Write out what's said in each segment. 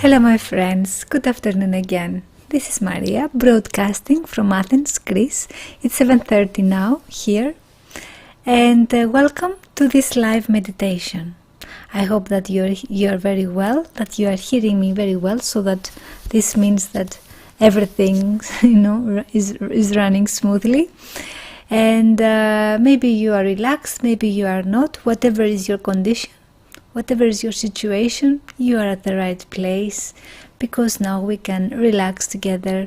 Hello my friends, good afternoon again. This is Maria, broadcasting from Athens, Greece. It's 7:30 now here, and welcome to this live meditation. I hope that you're very well, that you are hearing me very well, so that this means that everything is running smoothly. And maybe you are relaxed, maybe you are not. Whatever is your condition, whatever is your situation, you are at the right place, because now we can relax together,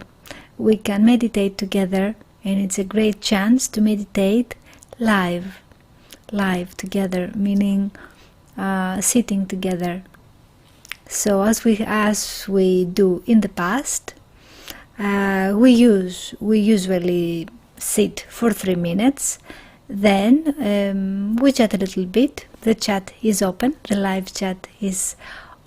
we can meditate together, and it's a great chance to meditate live together, meaning sitting together. So as we do in the past, we usually sit for 3 minutes. Then we chat a little bit. The chat is open, the live chat is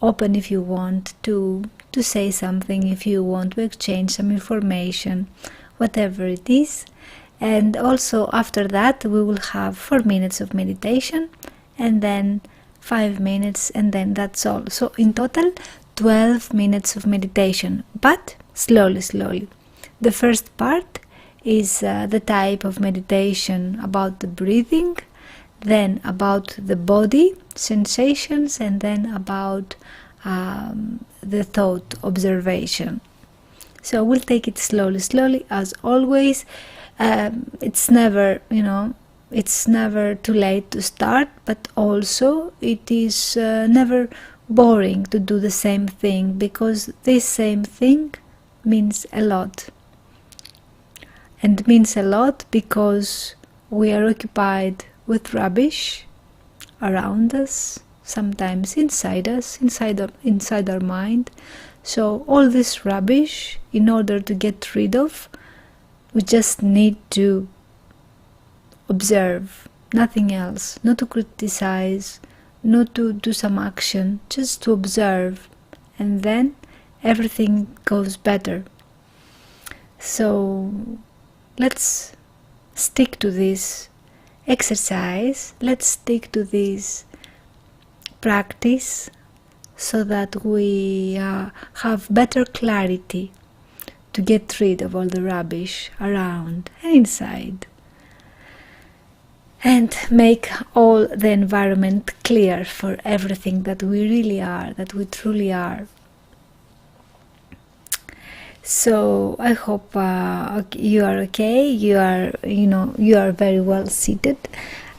open if you want to say something, if you want to exchange some information, whatever it is. And also after that we will have 4 minutes of meditation, and then 5 minutes, and then that's all. So in total 12 minutes of meditation, but slowly. The first part is the type of meditation about the breathing, then about the body sensations, and then about the thought observation. So we'll take it slowly as always. It's never too late to start, but also it is never boring to do the same thing, because this same thing means a lot. And means a lot because we are occupied with rubbish around us, sometimes inside us, inside our mind. So all this rubbish, in order to get rid of, we just need to observe, nothing else, not to criticize, not to do some action, just to observe, and then everything goes better. So let's stick to this exercise, let's stick to this practice, so that we have better clarity to get rid of all the rubbish around and inside, and make all the environment clear for everything that we really are, that we truly are. So I hope you are okay. You are very well seated.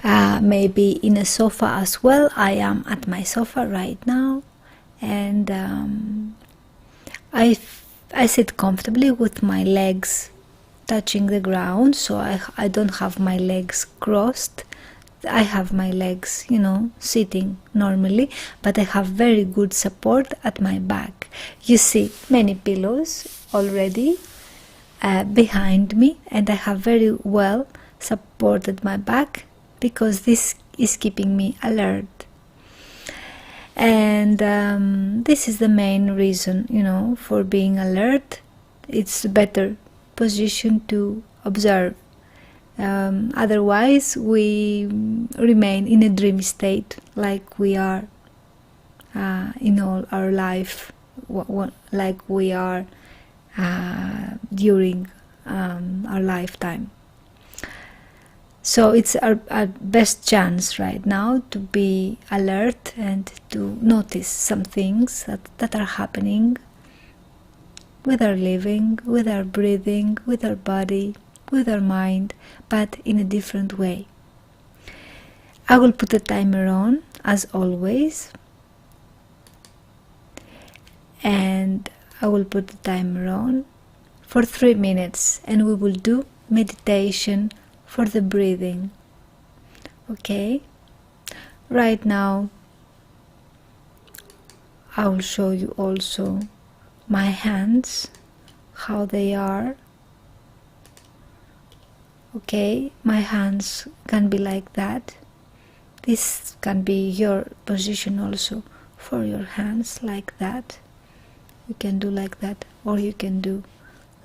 Maybe in a sofa as well. I am at my sofa right now, and I sit comfortably with my legs touching the ground. So I don't have my legs crossed. I have my legs, sitting normally, but I have very good support at my back. You see many pillows already behind me, and I have very well supported my back, because this is keeping me alert. And this is the main reason, for being alert. It's a better position to observe. Otherwise we remain in a dreamy state, like we are in all our life, like we are during our lifetime. So it's our best chance right now to be alert and to notice some things that are happening with our living, with our breathing, with our body, with our mind, but in a different way. I will put a timer on, as always, and I will put the timer on for 3 minutes, and we will do meditation for the breathing. Okay? Right now I will show you also my hands, how they are. Okay, my hands can be like that. This can be your position also for your hands, like that. You can do like that, or you can do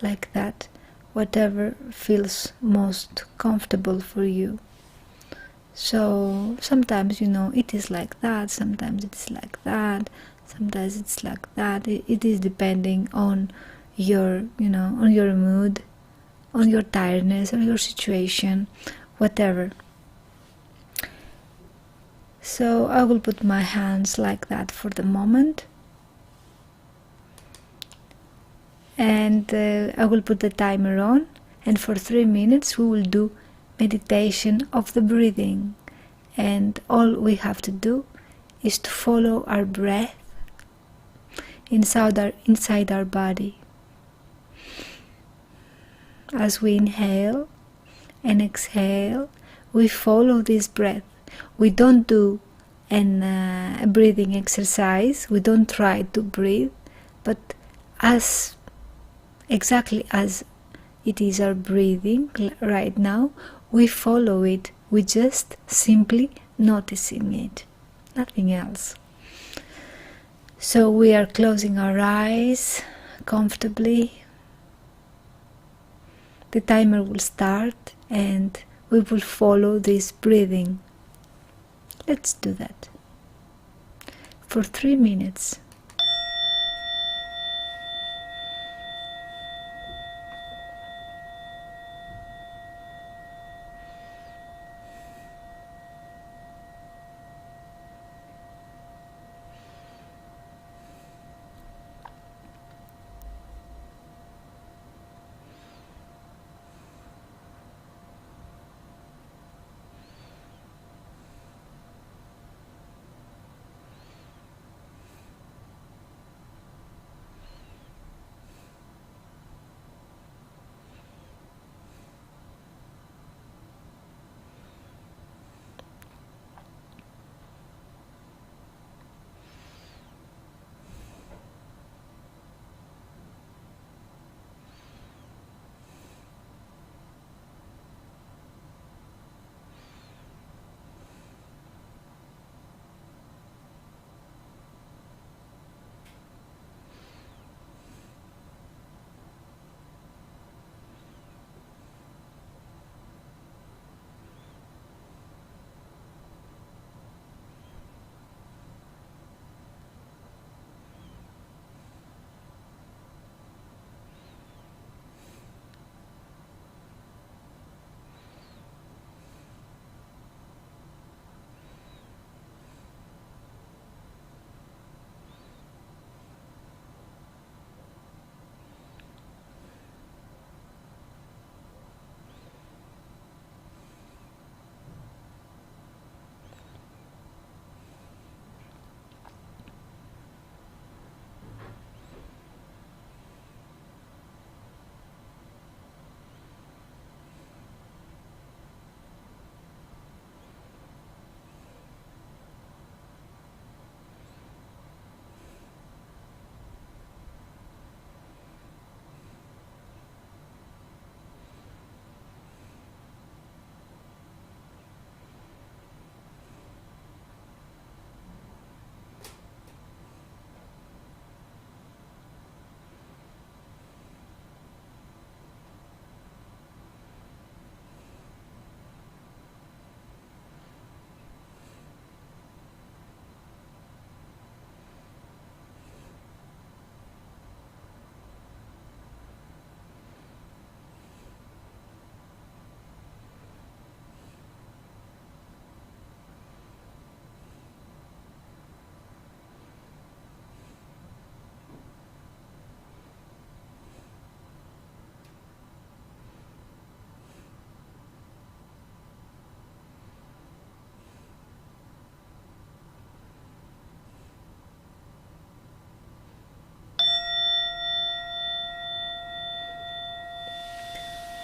like that, whatever feels most comfortable for you. So sometimes it is like that, sometimes it is like that, Sometimes it's like that. It is depending on your, on your mood, on your tiredness, on your situation, whatever. So I will put my hands like that for the moment. And I will put the timer on, and for 3 minutes we will do meditation of the breathing. And all we have to do is to follow our breath inside our body. As we inhale and exhale, we follow this breath. We don't do a breathing exercise. We don't try to breathe, but exactly as it is our breathing right now, we follow it. We just simply noticing it, nothing else. So we are closing our eyes comfortably. The timer will start and we will follow this breathing. Let's do that for 3 minutes.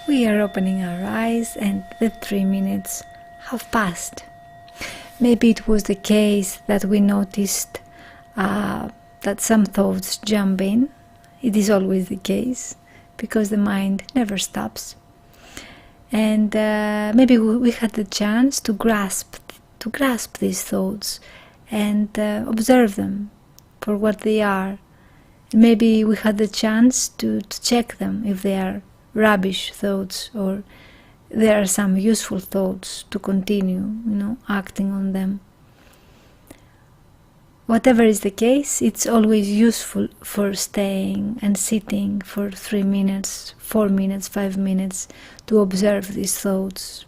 We are opening our eyes and the 3 minutes have passed. Maybe it was the case that we noticed that some thoughts jump in. It is always the case because the mind never stops. And maybe we had the chance to grasp these thoughts and observe them for what they are. Maybe we had the chance to check them if they are rubbish thoughts or there are some useful thoughts to continue, acting on them. Whatever is the case, it's always useful for staying and sitting for 3 minutes, 4 minutes, 5 minutes to observe these thoughts.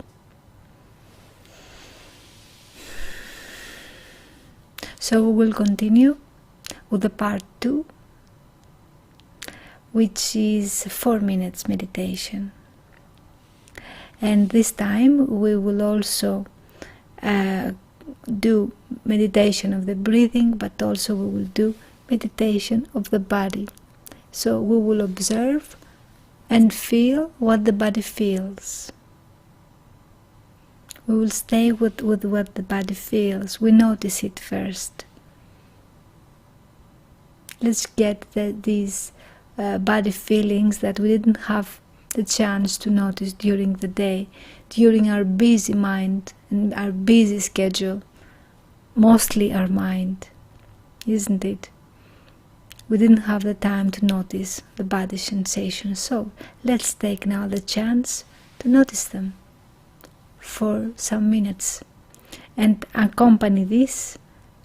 So we will continue with the part 2, which is 4 minutes meditation. And this time we will also do meditation of the breathing, but also we will do meditation of the body. So we will observe and feel what the body feels. We will stay with what the body feels. We notice it first. Let's get these body feelings that we didn't have the chance to notice during the day, during our busy mind and our busy schedule, mostly our mind, isn't it? We didn't have the time to notice the body sensations, so let's take now the chance to notice them for some minutes and accompany this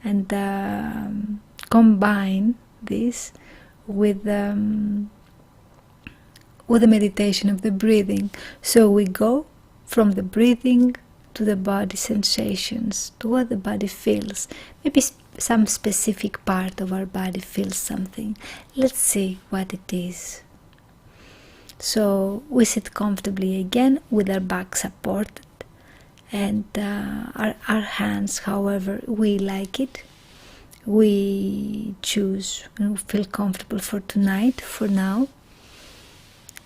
and combine this with the meditation of the breathing. So we go from the breathing to the body sensations, to what the body feels. Maybe some specific part of our body feels something. Let's see what it is. So we sit comfortably again with our back supported and our hands, however we like it. We choose and feel comfortable for tonight, for now.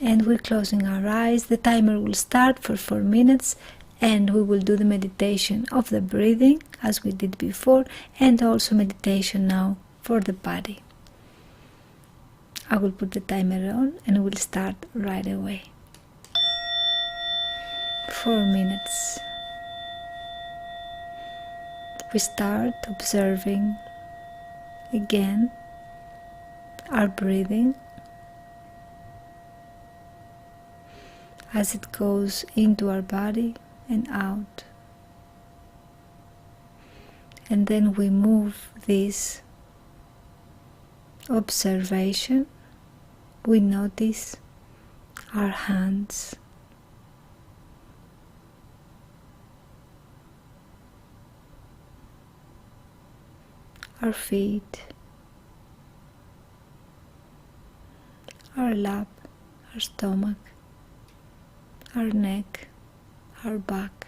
And we're closing our eyes. The timer will start for 4 minutes and we will do the meditation of the breathing as we did before, and also meditation now for the body. I will put the timer on and we'll start right away. 4 minutes. We start observing again our breathing as it goes into our body and out. And then we move this observation. We notice our hands, our feet, our lap, our stomach, our neck, our back,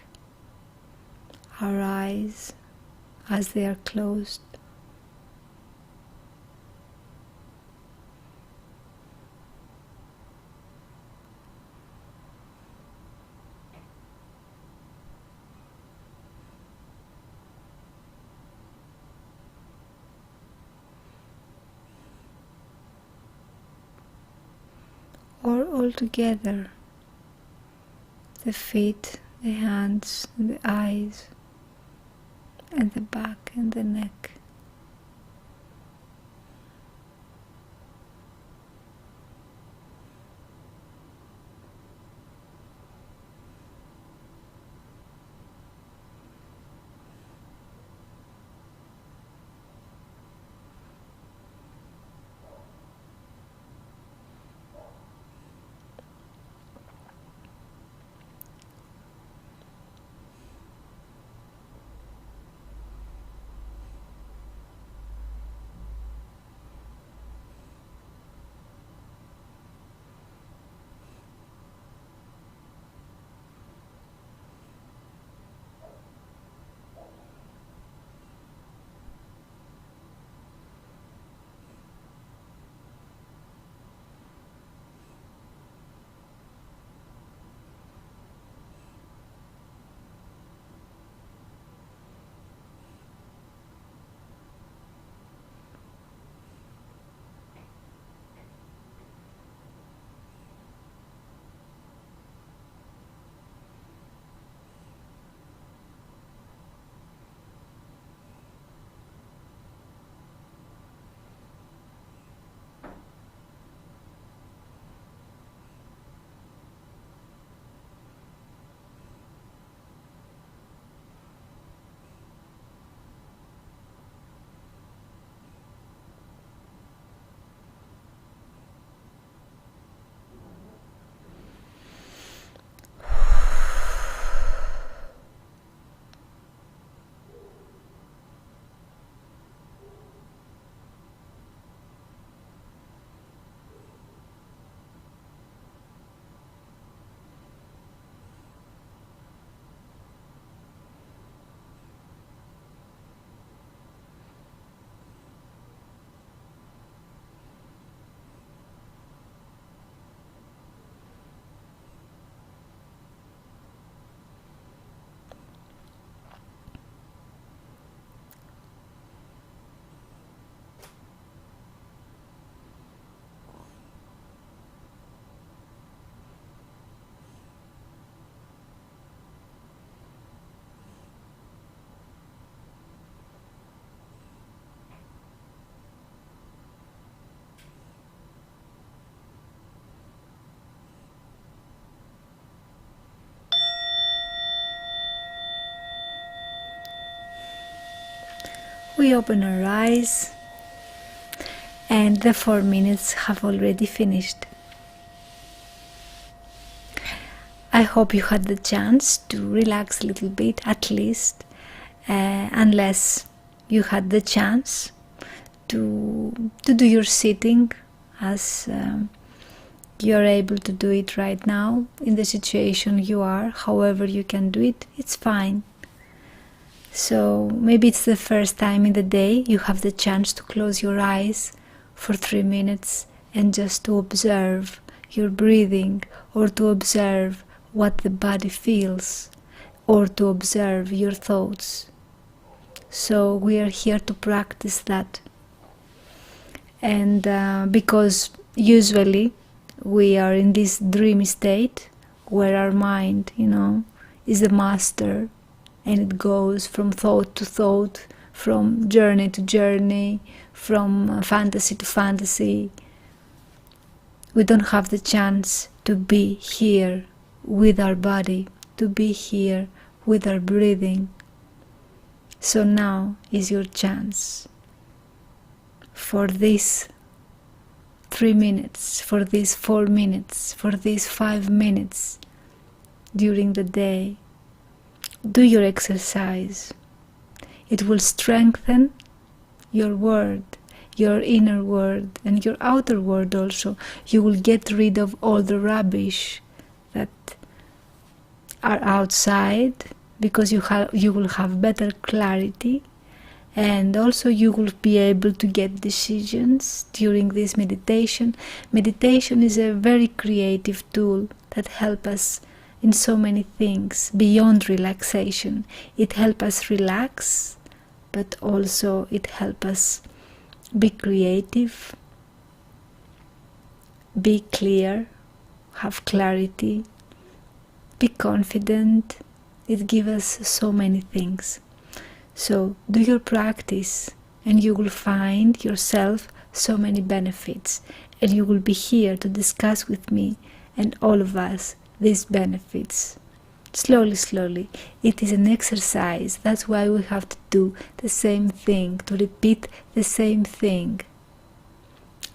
our eyes as they are closed, or all together, the feet, the hands, the eyes, and the back and the neck. We open our eyes, and the 4 minutes have already finished. I hope you had the chance to relax a little bit, at least, unless you had the chance to do your sitting as you're able to do it right now in the situation you are. However you can do it, it's fine. So maybe it's the first time in the day you have the chance to close your eyes for 3 minutes and just to observe your breathing, or to observe what the body feels, or to observe your thoughts. So we are here to practice that. And because usually we are in this dreamy state where our mind, is the master, and it goes from thought to thought, from journey to journey, from fantasy to fantasy. We don't have the chance to be here with our body, to be here with our breathing. So now is your chance for these 3 minutes, for these 4 minutes, for these 5 minutes during the day. Do your exercise. It will strengthen your world, your inner world, and your outer world also. You will get rid of all the rubbish that are outside, because you will have better clarity, and also you will be able to get decisions during this meditation. Meditation is a very creative tool that helps us in so many things beyond relaxation. It helps us relax, but also it helps us be creative, be clear, have clarity, be confident. It gives us so many things. So do your practice and you will find yourself so many benefits, and you will be here to discuss with me and all of us these benefits. Slowly. It is an exercise. That's why we have to do the same thing, to repeat the same thing.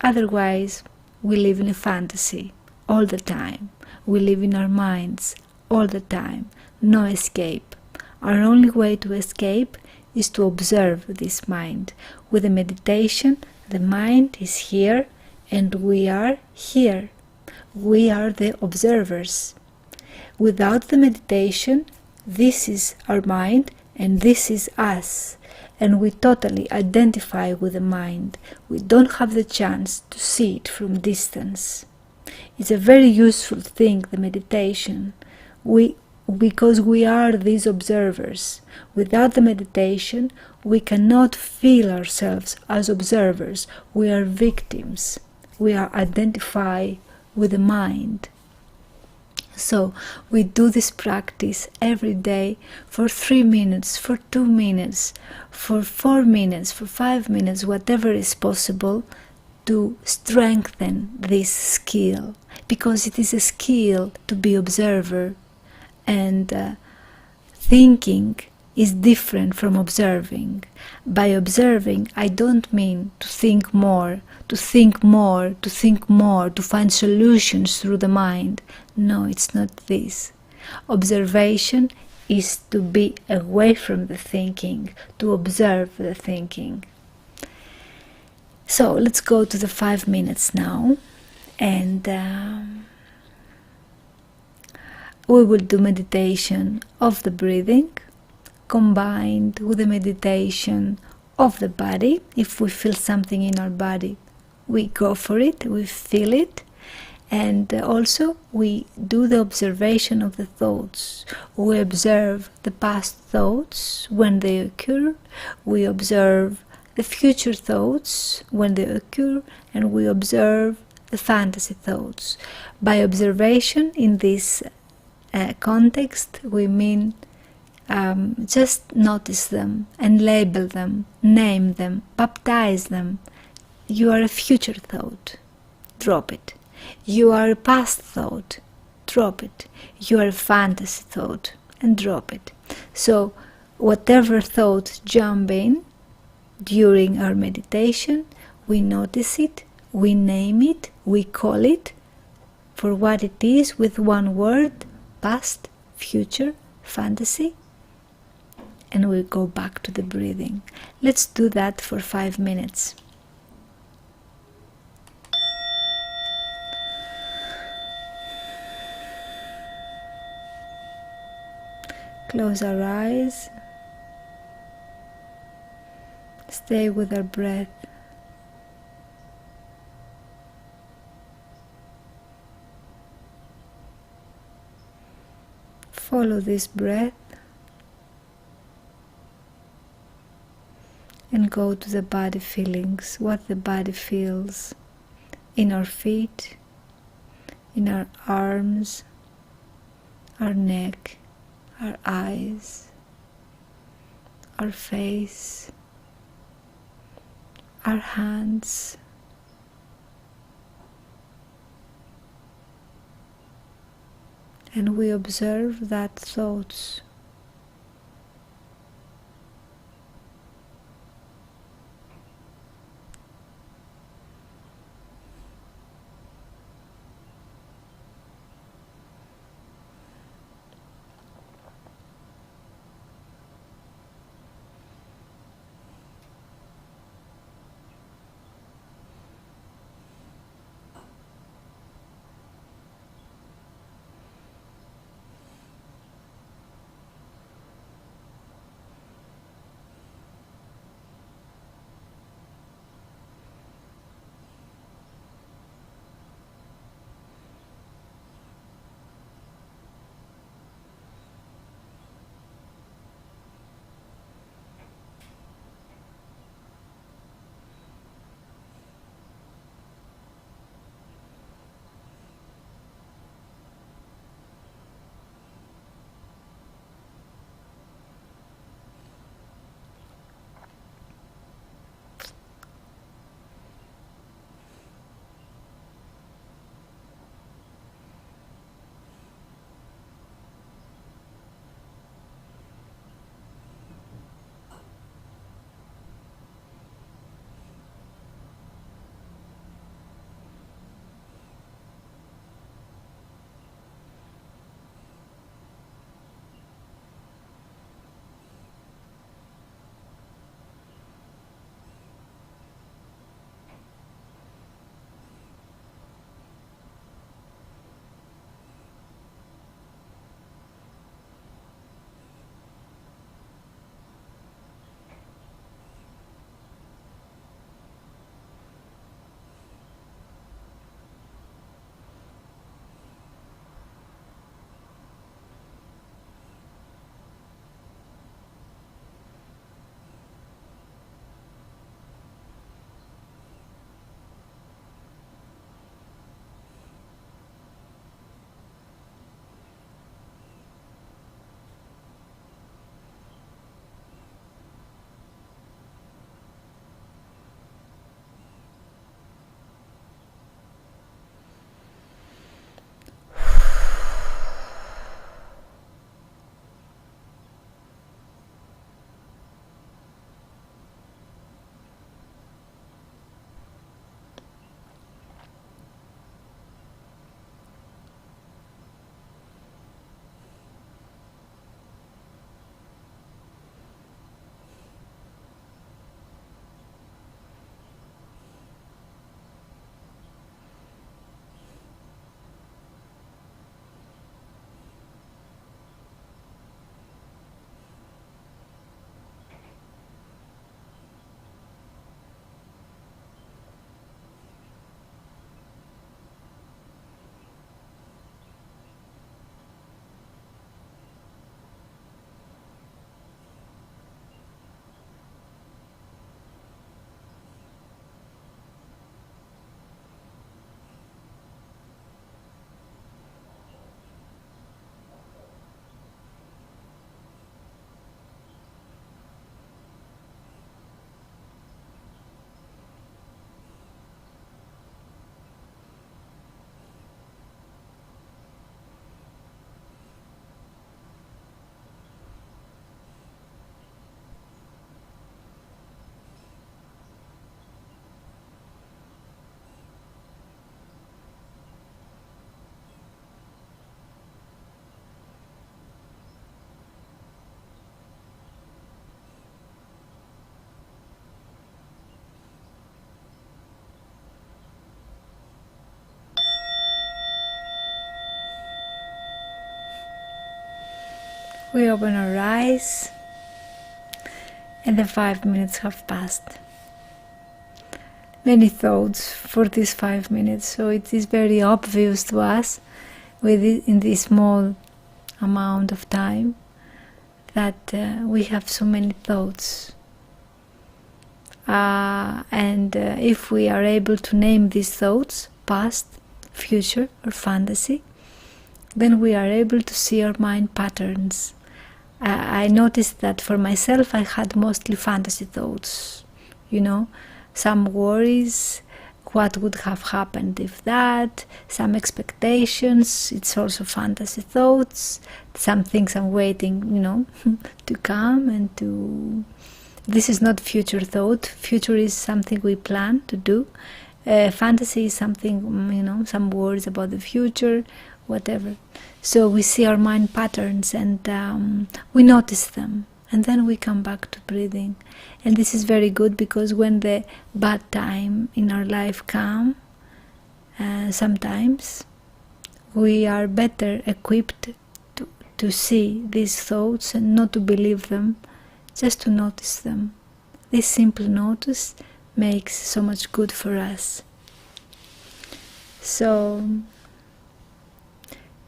Otherwise, we live in a fantasy all the time. We live in our minds all the time. No escape. Our only way to escape is to observe this mind. With the meditation, the mind is here and we are here. We are the observers. Without the meditation, this is our mind and this is us, and we totally identify with the mind. We don't have the chance to see it from distance. It's a very useful thing, the meditation, because we are these observers. Without the meditation, we cannot feel ourselves as observers. We are victims. We are identified with the mind. So we do this practice every day for 3 minutes, for 2 minutes, for 4 minutes, for 5 minutes, whatever is possible, to strengthen this skill, because it is a skill to be observer, and thinking is different from observing. By observing, I don't mean to think more, to find solutions through the mind. No, it's not this. Observation is to be away from the thinking, to observe the thinking. So let's go to the 5 minutes now, and we will do meditation of the breathing combined with the meditation of the body. If we feel something in our body, we go for it, we feel it, and also we do the observation of the thoughts. We observe the past thoughts when they occur, we observe the future thoughts when they occur, and we observe the fantasy thoughts. By observation in this context, we mean just notice them and label them, name them, baptize them. You are a future thought, drop it. You are a past thought, drop it. You are a fantasy thought, and drop it. So whatever thought jump in, During our meditation, we notice it, we name it, we call it for what it is with one word: past, future, fantasy, and we go back to the breathing. Let's do that for 5 minutes. Close our eyes. Stay with our breath. Follow this breath and go to the body feelings, what the body feels in our feet, in our arms, our neck, our eyes, our face, our hands, and we observe that thoughts. We open our eyes and the 5 minutes have passed. Many thoughts for these 5 minutes, so it is very obvious to us in this small amount of time that we have so many thoughts. And if we are able to name these thoughts, past, future or fantasy, then we are able to see our mind patterns. I noticed that for myself I had mostly fantasy thoughts, some worries, what would have happened if that, some expectations, it's also fantasy thoughts, some things I'm waiting, to come and to... This is not future thought. Future is something we plan to do. Fantasy is something, some worries about the future, whatever. So we see our mind patterns and we notice them, and then we come back to breathing. And this is very good, because when the bad time in our life comes, sometimes we are better equipped to see these thoughts and not to believe them, just to notice them. This simple notice makes so much good for us. So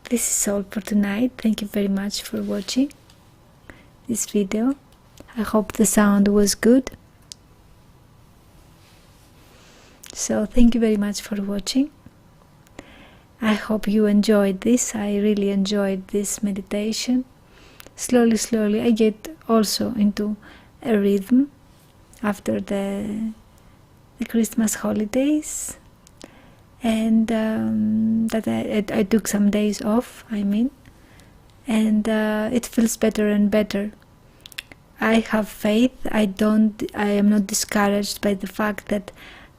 this is all for tonight. Thank you very much for watching this video. I hope the sound was good. So thank you very much for watching. I hope you enjoyed this. I really enjoyed this meditation. Slowly I get also into a rhythm after the Christmas holidays, and that I took some days off, and it feels better and better. I have faith. I am not discouraged by the fact that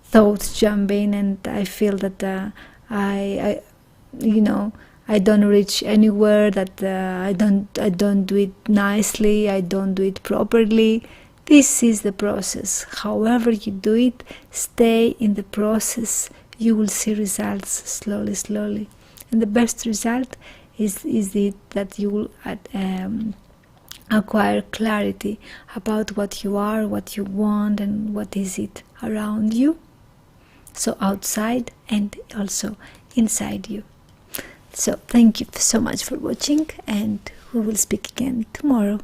thoughts jump in and I feel that I don't reach anywhere, that I don't do it nicely, I don't do it properly. This is the process. However you do it, stay in the process. You will see results slowly. And the best result is that you will acquire clarity about what you are, what you want, and what is it around you. So outside and also inside you. So thank you so much for watching, and we will speak again tomorrow.